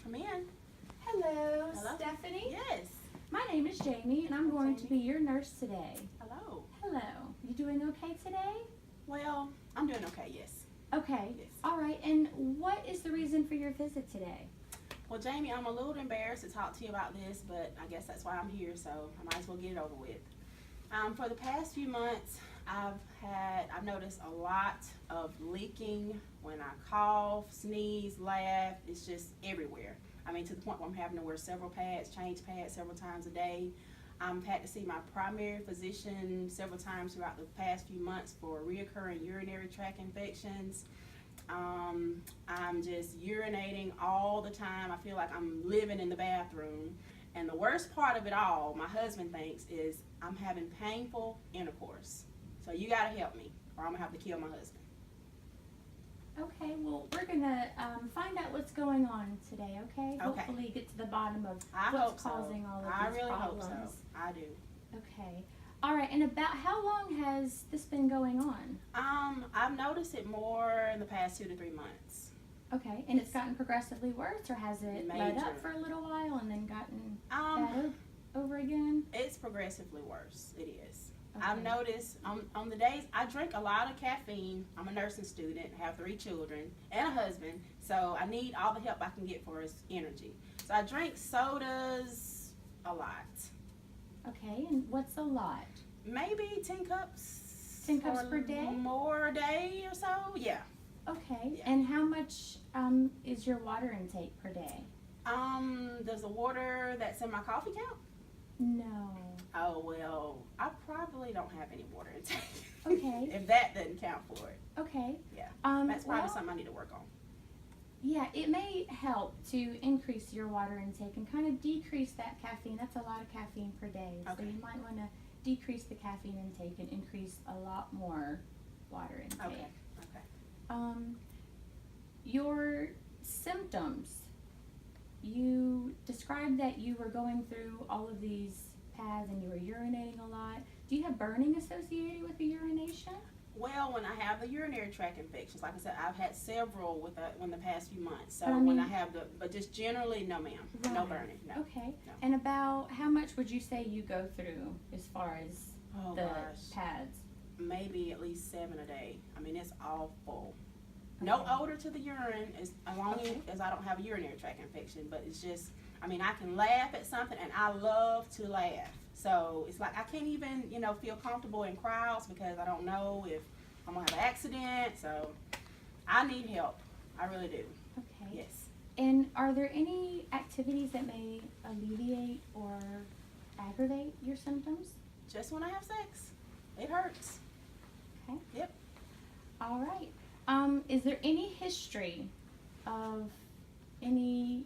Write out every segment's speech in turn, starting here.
Come in. Hello, Hello? Stephanie. Yes. My name is Jamie, and I'm going to be your nurse today. Hello. Hello. You doing okay today? Well, I'm doing okay, yes. Okay. Yes. All right. And what is the reason for your visit today? Well, Jamie, I'm a little embarrassed to talk to you about this, but I guess that's why I'm here, so I might as well get it over with. For the past few months, I've noticed a lot of leaking when I cough, sneeze, laugh. It's just everywhere. I mean, to the point where I'm having to wear several pads, change pads several times a day. I've had to see my primary physician several times throughout the past few months for reoccurring urinary tract infections. I'm just urinating all the time. I feel like I'm living in the bathroom. And the worst part of it all, my husband thinks, is I'm having painful intercourse. So you gotta help me, or I'm gonna have to kill my husband. Okay. Well, we're gonna find out what's going on today. Okay. Okay. Hopefully, get to the bottom of I what's hope so. causing all of I these really problems. hope so. I do. Okay. All right. And about how long has this been going on? I've noticed it more in the past 2 to 3 months. Okay. And it's gotten progressively worse, or has it let Major. up for a little while and then gotten Um, better over again? It's progressively worse. It is. Okay. I've noticed on the days I drink a lot of caffeine. I'm a nursing student, have 3 children and a husband, so I need all the help I can get for his energy. So I drink sodas a lot. Okay, and what's a lot? Maybe 10 cups. 10 cups or per day? More a day or so. Yeah. Okay, Yeah. and how much is your water intake per day? Does the water that's in my coffee count? No. Oh, well, I probably don't have any water intake. Okay. If that doesn't count for it. Okay. Yeah. That's probably well, something I need to work on. yeah, it may help to increase your water intake and kind of decrease that caffeine. That's a lot of caffeine per day. So Okay. you might want to decrease the caffeine intake and increase a lot more water intake. Okay. Okay. Your symptoms. You described that you were going through all of these pads and you were urinating a lot. Do you have burning associated with the urination? Well, when I have the urinary tract infections, like I said, I've had several in the past few months. So But I when mean- I have but just generally, no, ma'am, no Right. burning, no. Okay. No. And about how much would you say you go through as far as Oh the gosh, pads? maybe at least 7 a day. I mean, it's awful. No Okay. odor to the urine as long Okay. as I don't have a urinary tract infection. But it's just, I mean, I can laugh at something, and I love to laugh. So it's like I can't even, feel comfortable in crowds because I don't know if I'm gonna have an accident. So I need help. I really do. Okay. Yes. And are there any activities that may alleviate or aggravate your symptoms? Just when I have sex, it hurts. Okay. Yep. All right. Is there any history of any,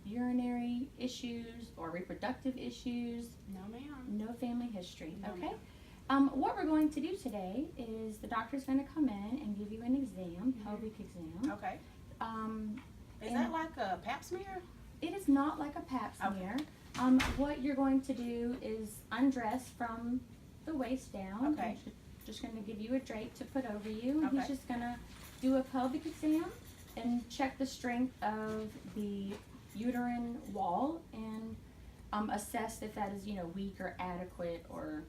urinary issues or reproductive issues? No, ma'am. No family history. No, Okay. ma'am. What we're going to do today is the doctor's going to come in and give you an exam, pelvic exam. Okay. Is And- that like a pap smear? It is not like a pap Okay. smear. What you're going to do is undress from the waist down. Okay. He's just going to give you a drape to put over you, and he's Okay. just going to do a pelvic exam and check the strength of the uterine wall and assess if that is, weak or adequate or,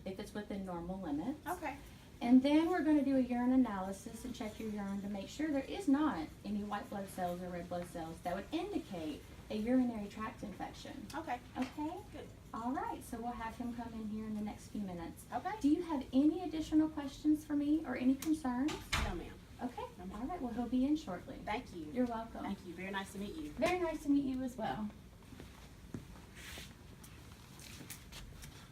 if it's within normal limits. Okay. And then we're going to do a urine analysis and check your urine to make sure there is not any white blood cells or red blood cells that would indicate a urinary tract infection. Okay. Okay? Good. All right, so we'll have him come in here in the next few minutes. Okay. Do you have any additional questions for me or any concerns? No, ma'am. Okay. No, ma'am. All right, well, he'll be in shortly. Thank you. You're welcome. Thank you. Very nice to meet you. Very nice to meet you as well.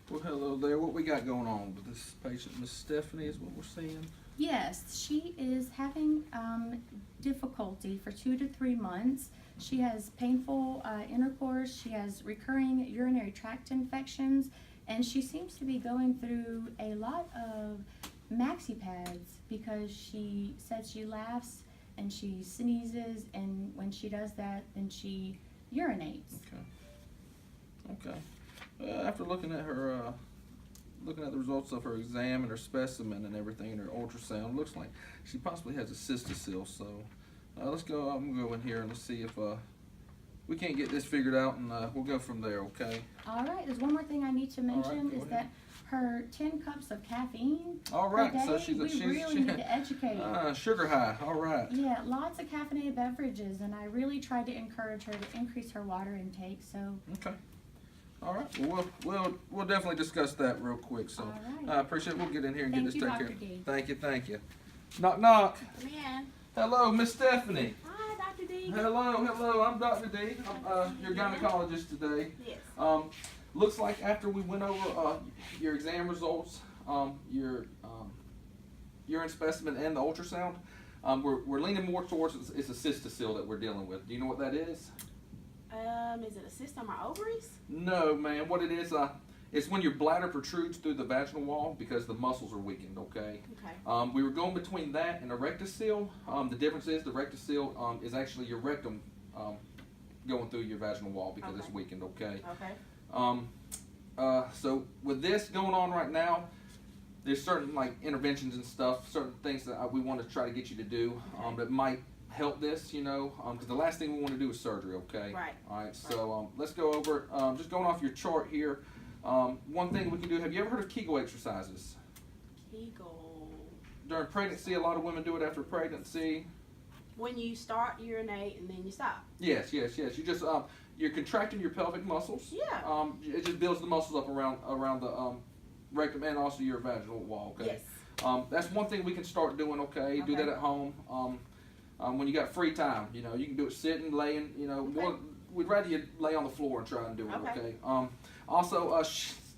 Well, hello there. What we got going on with this patient, Miss Stephanie, is what we're seeing? Yes, she is having difficulty for 2 to 3 months. She has painful intercourse. She has recurring urinary tract infections, and she seems to be going through a lot of maxi pads because she says she laughs and she sneezes, and when she does that, then she urinates. Okay. After looking at her, looking at the results of her exam and her specimen and everything and her ultrasound, looks like she possibly has a cystocele. So let's go. I'm gonna go in here and let's see if we can't get this figured out, and we'll go from there. Okay. All right, there's one more thing I need to mention go is ahead. that her 10 cups of caffeine All per right. day, So she's we really need to educate. sugar high. All right. Yeah, lots of caffeinated beverages, and I really try to encourage her to increase her water intake. So, Okay. All right. Well, we'll definitely discuss that real quick. So all right. I appreciate it. We'll get in here and Thank get this you, taken Dr. care of. D. Thank you. Thank you. Knock knock. Come in. Hello, Miss Stephanie. Hi, Dr. D. Hello. I'm Dr. D. I'm your gynecologist today. Yes. Looks like after we went over your exam results, your urine specimen and the ultrasound, we're leaning more towards it's a cystocele that we're dealing with. Do you know what that is? Is it a cyst on my ovaries? No, man. What it is, it's when your bladder protrudes through the vaginal wall because the muscles are weakened. Okay. Okay. We were going between that and a rectocele. The difference is the rectocele is actually your rectum going through your vaginal wall because it's Okay. weakened. Okay. Okay. So with this going on right now, there's certain like interventions and stuff, certain things that we want to try to get you to do that might help this, because the last thing we want to do is surgery, okay? Right. All right, so let's go over it. Just going off your chart here, one thing we can do, have you ever heard of Kegel exercises? Kegel. During pregnancy, a lot of women do it after pregnancy. When you start urinate and then you stop. Yes. You just, you're contracting your pelvic muscles. Yeah. It just builds the muscles up around the rectum and also your vaginal wall, okay? Yes. That's one thing we can start doing, okay? Do that at home. When you got free time, you can do it sitting, laying, we'd rather you lay on the floor and try and do it, okay? Also,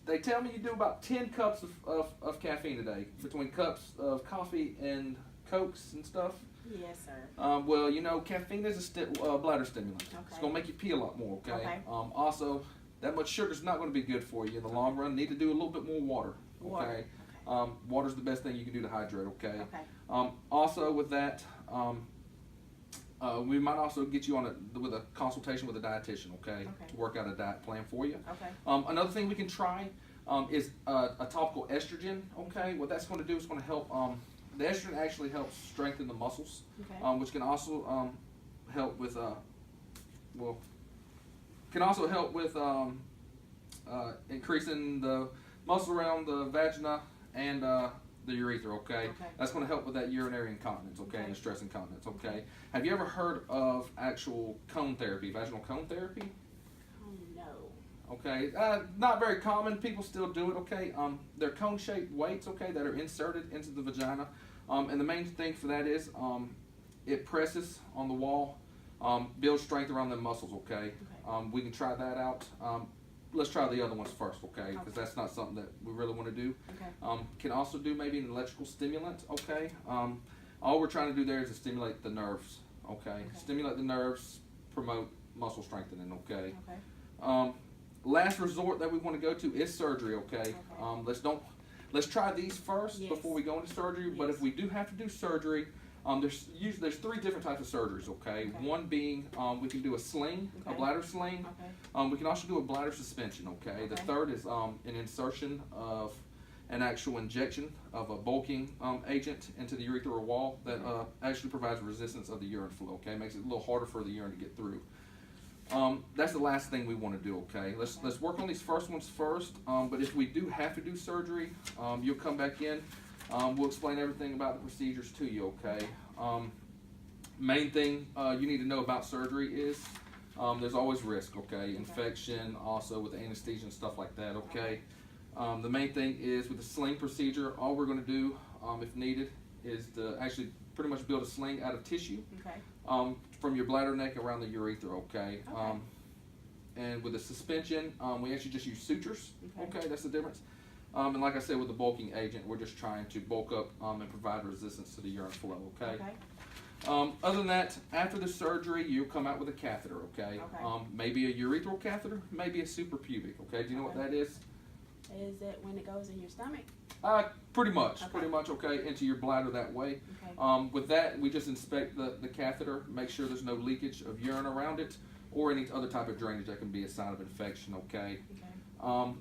they tell me you do about 10 cups of caffeine a day, between cups of coffee and Cokes and stuff. Yes, sir. Well, caffeine is a bladder stimulant. It's Okay. going to make you pee a lot more, okay? Okay. Also, that much sugar is not going to be good for you in the long run. Need to do a little bit more water, okay? Okay. Water's the best thing you can do to hydrate, okay? Okay. Also, with that, we might also get you on with a consultation with a dietitian, okay? Okay. To work out a diet plan for you. Okay. Another thing we can try is a topical estrogen, okay? What that's going to do is going to help, the estrogen actually helps strengthen the muscles, Okay. which can also help with, can also help with increasing the muscle around the vagina and the urethra, okay? Okay. That's going to help with that urinary incontinence, okay, and the Okay. stress incontinence, okay? Have you ever heard of actual cone therapy, vaginal cone therapy? Oh, no. Okay, not very common. People still do it, okay? They're cone-shaped weights, okay, that are inserted into the vagina. And the main thing for that is it presses on the wall, builds strength around the muscles, okay? We can try that out. Let's try the other ones first, okay? Because that's not something that we really want to do. Okay. Can also do maybe an electrical stimulant, okay? All we're trying to do there is to stimulate the nerves, okay? Stimulate the nerves, promote muscle strengthening, okay? Okay. Last resort that we want to go to is surgery, okay? Let's try these first Yes. before we go into surgery. But if we do have to do surgery, there's three different types of surgeries, okay? Okay. One being we can do a sling, a Okay. bladder sling. Okay. We can also do a bladder suspension, okay? The Okay. third is an insertion of an actual injection of a bulking agent into the urethral wall that actually provides resistance of the urine flow, okay? Makes it a little harder for the urine to get through. That's the last thing we want to do, okay? Let's work on these first ones first, but if we do have to do surgery, you'll come back in. We'll explain everything about the procedures to you, okay? Main thing you need to know about surgery is there's always risk, okay? Infection, also with anesthesia and stuff like that, okay? The main thing is with the sling procedure, all we're going to do, if needed, is to actually pretty much build a sling out of tissue Okay. from your bladder neck around the urethra, okay? Okay. And with the suspension, we actually just use sutures, Okay. okay? That's the difference. And like I said, with the bulking agent, we're just trying to bulk up and provide resistance to the urine flow, okay? Okay. Other than that, after the surgery, you'll come out with a catheter, okay? Okay. Maybe a urethral catheter, maybe a suprapubic, okay? Do you know what Okay. that is? Is it when it goes in your stomach? Pretty much, Okay. okay, into your bladder that way. Okay. With that, we just inspect the catheter, make sure there's no leakage of urine around it, or any other type of drainage that can be a sign of infection, okay? Okay.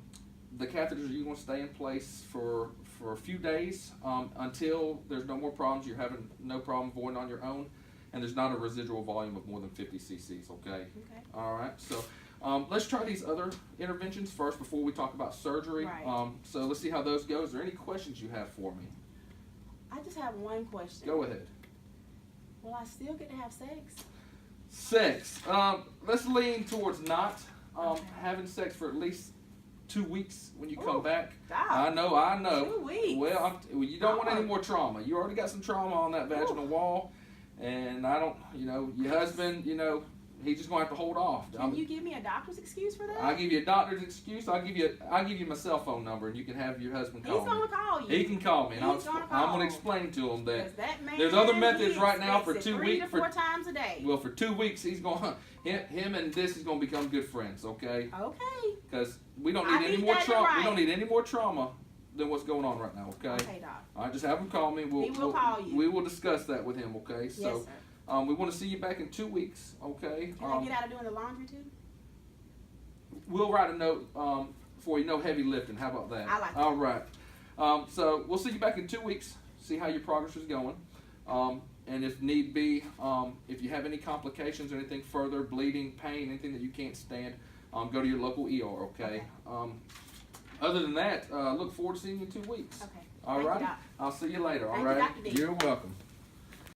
The catheters are going to stay in place for a few days until there's no more problems, you're having no problem voiding on your own. and there's not a residual volume of more than 50 cc's, okay? Okay. All right, so let's try these other interventions first before we talk about surgery. Right. So let's see how those go. Is there any questions you have for me? I just have one question. Go ahead. Will I still get to have sex? Sex. Let's lean towards not Okay. having sex for at least 2 weeks when you come Ooh, back. Doc. I know. 2 weeks. Well, you don't want any Oh. more trauma. You already got some trauma on that vaginal wall, and I don't, your husband, he's just gonna have to hold off. Can you give me a doctor's excuse for that? I'll give you a doctor's excuse. I'll give you my cell phone number, and you can have your husband call He's gonna me. call you. He can call me, and He's gonna I'm call. gonna explain to him that 'Cause that man, there's other methods he right now for expects it 2 3 weeks. to 4 times a day. Well, for 2 weeks, he's gonna him and this is gonna become good friends, okay? Okay. Because we don't I need any need more that trauma. right. We don't need any more trauma than what's going on right now, okay? Okay, Doc. All right, just have him call me. He will call you. We will discuss that with him, okay? So, Yes, sir. we want to see you back in 2 weeks, okay? Can I get out of doing the laundry too? We'll write a note for you. No heavy lifting. How about that? I like that. All right. So we'll see you back in 2 weeks. See how your progress is going. And if need be, if you have any complications or anything further, bleeding, pain, anything that you can't stand, go to your local ER, okay? Other than that, look forward to seeing you in 2 weeks. Okay. All Thank you, right. Doc. I'll see you later. Thank All you, right. Dr. D. You're welcome.